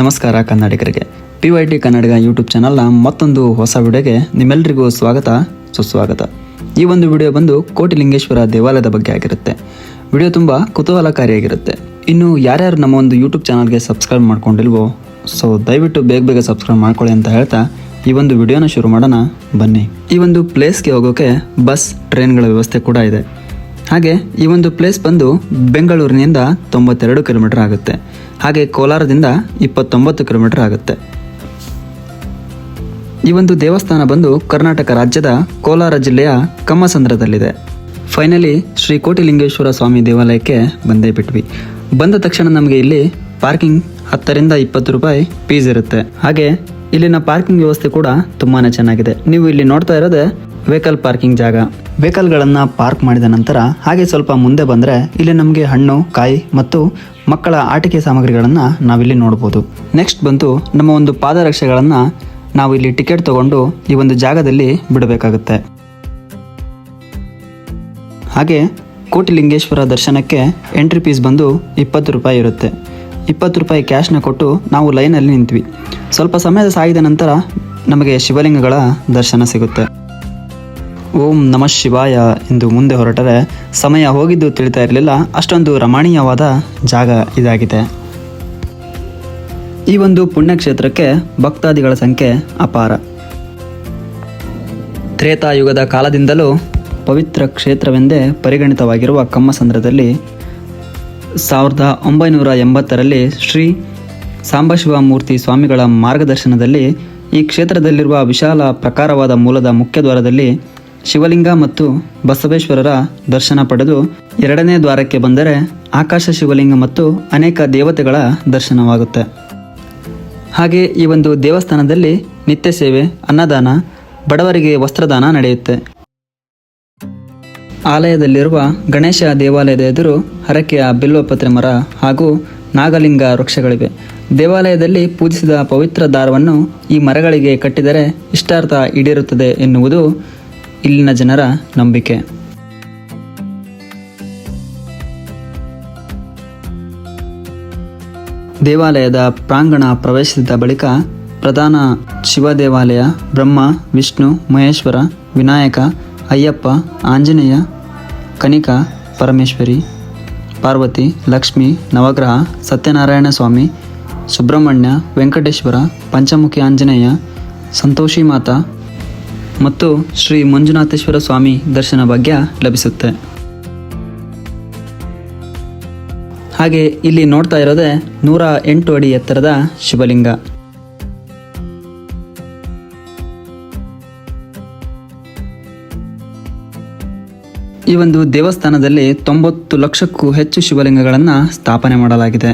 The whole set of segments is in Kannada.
ನಮಸ್ಕಾರ ಕನ್ನಡಿಗರಿಗೆ. PYT ಕನ್ನಡಿಗ ಯೂಟ್ಯೂಬ್ ಚಾನಲ್ನ ಮತ್ತೊಂದು ಹೊಸ ವಿಡಿಯೋಗೆ ನಿಮ್ಮೆಲ್ಲರಿಗೂ ಸ್ವಾಗತ ಸುಸ್ವಾಗತ. ಈ ಒಂದು ವಿಡಿಯೋ ಬಂದು ಕೋಟಿಲಿಂಗೇಶ್ವರ ದೇವಾಲಯದ ಬಗ್ಗೆ ಆಗಿರುತ್ತೆ. ವಿಡಿಯೋ ತುಂಬ ಕುತೂಹಲಕಾರಿಯಾಗಿರುತ್ತೆ. ಇನ್ನು ಯಾರ್ಯಾರು ನಮ್ಮ ಒಂದು ಯೂಟ್ಯೂಬ್ ಚಾನಲ್ಗೆ ಸಬ್ಸ್ಕ್ರೈಬ್ ಮಾಡ್ಕೊಂಡಿಲ್ವೋ ಸೊ ದಯವಿಟ್ಟು ಬೇಗ ಸಬ್ಸ್ಕ್ರೈಬ್ ಮಾಡ್ಕೊಳ್ಳಿ ಅಂತ ಹೇಳ್ತಾ ಈ ಒಂದು ವಿಡಿಯೋನ ಶುರು ಮಾಡೋಣ ಬನ್ನಿ. ಈ ಒಂದು ಪ್ಲೇಸ್ಗೆ ಹೋಗೋಕೆ ಬಸ್ ಟ್ರೈನ್ಗಳ ವ್ಯವಸ್ಥೆ ಕೂಡ ಇದೆ. ಹಾಗೆ ಈ ಒಂದು ಪ್ಲೇಸ್ ಬಂದು ಬೆಂಗಳೂರಿನಿಂದ 92 ಕಿಲೋಮೀಟರ್ ಆಗುತ್ತೆ. ಹಾಗೆ ಕೋಲಾರದಿಂದ 29 ಕಿಲೋಮೀಟರ್ ಆಗುತ್ತೆ. ಈ ಒಂದು ದೇವಸ್ಥಾನ ಬಂದು ಕರ್ನಾಟಕ ರಾಜ್ಯದ ಕೋಲಾರ ಜಿಲ್ಲೆಯ ಕಮ್ಮಸಂದ್ರದಲ್ಲಿದೆ. ಫೈನಲಿ ಶ್ರೀ ಕೋಟಿಲಿಂಗೇಶ್ವರ ಸ್ವಾಮಿ ದೇವಾಲಯಕ್ಕೆ ಬಂದೇ ಬಿಟ್ವಿ. ಬಂದ ತಕ್ಷಣ ನಮಗೆ ಇಲ್ಲಿ ಪಾರ್ಕಿಂಗ್ 10 ರಿಂದ 20 ರೂಪಾಯಿ ಫೀಸ್ ಇರುತ್ತೆ. ಹಾಗೆ ಇಲ್ಲಿನ ಪಾರ್ಕಿಂಗ್ ವ್ಯವಸ್ಥೆ ಕೂಡ ತುಂಬಾ ಚೆನ್ನಾಗಿದೆ. ನೀವು ಇಲ್ಲಿ ನೋಡ್ತಾ ಇರೋದೇ ವೆಹಿಕಲ್ ಪಾರ್ಕಿಂಗ್ ಜಾಗ. ವೆಹಿಕಲ್ಗಳನ್ನು ಪಾರ್ಕ್ ಮಾಡಿದ ನಂತರ ಹಾಗೆ ಸ್ವಲ್ಪ ಮುಂದೆ ಬಂದರೆ ಇಲ್ಲಿ ನಮಗೆ ಹಣ್ಣು, ಕಾಯಿ ಮತ್ತು ಮಕ್ಕಳ ಆಟಿಕೆ ಸಾಮಗ್ರಿಗಳನ್ನು ನಾವಿಲ್ಲಿ ನೋಡ್ಬೋದು. ನೆಕ್ಸ್ಟ್ ಬಂತು ನಮ್ಮ ಒಂದು ಪಾದರಕ್ಷೆಗಳನ್ನು ನಾವು ಇಲ್ಲಿ ಟಿಕೆಟ್ ತಗೊಂಡು ಈ ಒಂದು ಜಾಗದಲ್ಲಿ ಬಿಡಬೇಕಾಗುತ್ತೆ. ಹಾಗೆ ಕೋಟಿಲಿಂಗೇಶ್ವರ ದರ್ಶನಕ್ಕೆ ಎಂಟ್ರಿ ಫೀಸ್ ಬಂದು 20 ರೂಪಾಯಿ ಇರುತ್ತೆ. 20 ರೂಪಾಯಿ ಕ್ಯಾಶ್ನ ಕೊಟ್ಟು ನಾವು ಲೈನಲ್ಲಿ ನಿಂತ್ವಿ. ಸ್ವಲ್ಪ ಸಮಯದ ಸಾಗಿದ ನಂತರ ನಮಗೆ ಶಿವಲಿಂಗಗಳ ದರ್ಶನ ಸಿಗುತ್ತೆ. ಓಂ ನಮಃ ಶಿವಾಯ ಎಂದು ಮುಂದೆ ಹೊರಟರೆ ಸಮಯ ಹೋಗಿದ್ದು ತಿಳಿತಾ ಇರಲಿಲ್ಲ. ಅಷ್ಟೊಂದು ರಮಣೀಯವಾದ ಜಾಗ ಇದಾಗಿದೆ. ಈ ಒಂದು ಪುಣ್ಯಕ್ಷೇತ್ರಕ್ಕೆ ಭಕ್ತಾದಿಗಳ ಸಂಖ್ಯೆ ಅಪಾರ. ತ್ರೇತಾಯುಗದ ಕಾಲದಿಂದಲೂ ಪವಿತ್ರ ಕ್ಷೇತ್ರವೆಂದೇ ಪರಿಗಣಿತವಾಗಿರುವ ಕಮ್ಮಸಂದ್ರದಲ್ಲಿ 1980ರಲ್ಲಿ ಶ್ರೀ ಸಾಂಬಶಿವ ಮೂರ್ತಿ ಸ್ವಾಮಿಗಳ ಮಾರ್ಗದರ್ಶನದಲ್ಲಿ ಈ ಕ್ಷೇತ್ರದಲ್ಲಿರುವ ವಿಶಾಲ ಪ್ರಕಾರವಾದ ಮೂಲದ ಮುಖ್ಯದ್ವಾರದಲ್ಲಿ ಶಿವಲಿಂಗ ಮತ್ತು ಬಸವೇಶ್ವರರ ದರ್ಶನ ಪಡೆದು ಎರಡನೇ ದ್ವಾರಕ್ಕೆ ಬಂದರೆ ಆಕಾಶ ಶಿವಲಿಂಗ ಮತ್ತು ಅನೇಕ ದೇವತೆಗಳ ದರ್ಶನವಾಗುತ್ತೆ. ಹಾಗೆ ಈ ಒಂದು ದೇವಸ್ಥಾನದಲ್ಲಿ ನಿತ್ಯ ಸೇವೆ, ಅನ್ನದಾನ, ಬಡವರಿಗೆ ವಸ್ತ್ರದಾನ ನಡೆಯುತ್ತೆ. ಆಲಯದಲ್ಲಿರುವ ಗಣೇಶ ದೇವಾಲಯದ ಎದುರು ಹರಕೆಯ ಬಿಲ್ವಪತ್ರೆ ಮರ ಹಾಗೂ ನಾಗಲಿಂಗ ವೃಕ್ಷಗಳಿವೆ. ದೇವಾಲಯದಲ್ಲಿ ಪೂಜಿಸಿದ ಪವಿತ್ರ ದಾರವನ್ನು ಈ ಮರಗಳಿಗೆ ಕಟ್ಟಿದರೆ ಇಷ್ಟಾರ್ಥ ಈಡೇರುತ್ತದೆ ಎನ್ನುವುದು ಇಲ್ಲಿನ ಜನರ ನಂಬಿಕೆ. ದೇವಾಲಯದ ಪ್ರಾಂಗಣ ಪ್ರವೇಶಿಸಿದ ಬಳಿಕ ಪ್ರಧಾನ ಶಿವ ದೇವಾಲಯ ಬ್ರಹ್ಮ, ವಿಷ್ಣು, ಮಹೇಶ್ವರ, ವಿನಾಯಕ, ಅಯ್ಯಪ್ಪ, ಆಂಜನೇಯ, ಕನಿಕ, ಪರಮೇಶ್ವರಿ, ಪಾರ್ವತಿ, ಲಕ್ಷ್ಮಿ, ನವಗ್ರಹ, ಸತ್ಯನಾರಾಯಣ ಸ್ವಾಮಿ, ಸುಬ್ರಹ್ಮಣ್ಯ, ವೆಂಕಟೇಶ್ವರ, ಪಂಚಮುಖಿ ಆಂಜನೇಯ, ಸಂತೋಷಿ ಮಾತಾ ಮತ್ತು ಶ್ರೀ ಮಂಜುನಾಥೇಶ್ವರ ಸ್ವಾಮಿ ದರ್ಶನ ಭಾಗ್ಯ ಲಭಿಸುತ್ತೆ. ಹಾಗೆ ಇಲ್ಲಿ ನೋಡ್ತಾ ಇರೋದೇ 108 ಅಡಿ ಎತ್ತರದ ಶಿವಲಿಂಗ. ಈ ಒಂದು ದೇವಸ್ಥಾನದಲ್ಲಿ 90 ಲಕ್ಷಕ್ಕೂ ಹೆಚ್ಚು ಶಿವಲಿಂಗಗಳನ್ನು ಸ್ಥಾಪನೆ ಮಾಡಲಾಗಿದೆ.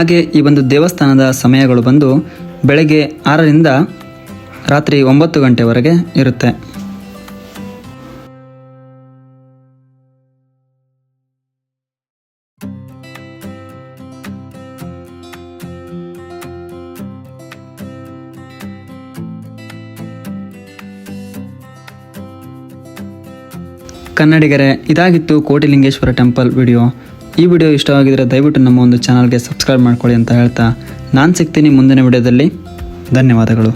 ಹಾಗೆ ಈ ಒಂದು ದೇವಸ್ಥಾನದ ಸಮಯಗಳು ಬಂದು ಬೆಳಗ್ಗೆ 6 ರಿಂದ ರಾತ್ರಿ 9 ಗಂಟೆವರೆಗೆ ಇರುತ್ತೆ. ಕನ್ನಡಿಗರೇ, ಇದಾಗಿತ್ತು ಕೋಟಿಲಿಂಗೇಶ್ವರ ಟೆಂಪಲ್ ವಿಡಿಯೋ. ಈ ವಿಡಿಯೋ ಇಷ್ಟವಾಗಿದ್ದರೆ ದಯವಿಟ್ಟು ನಮ್ಮ ಒಂದು ಚಾನಲ್ಗೆ ಸಬ್ಸ್ಕ್ರೈಬ್ ಮಾಡ್ಕೊಳ್ಳಿ ಅಂತ ಹೇಳ್ತಾ ನಾನು ಸಿಗ್ತೀನಿ ಮುಂದಿನ ವಿಡಿಯೋದಲ್ಲಿ. ಧನ್ಯವಾದಗಳು.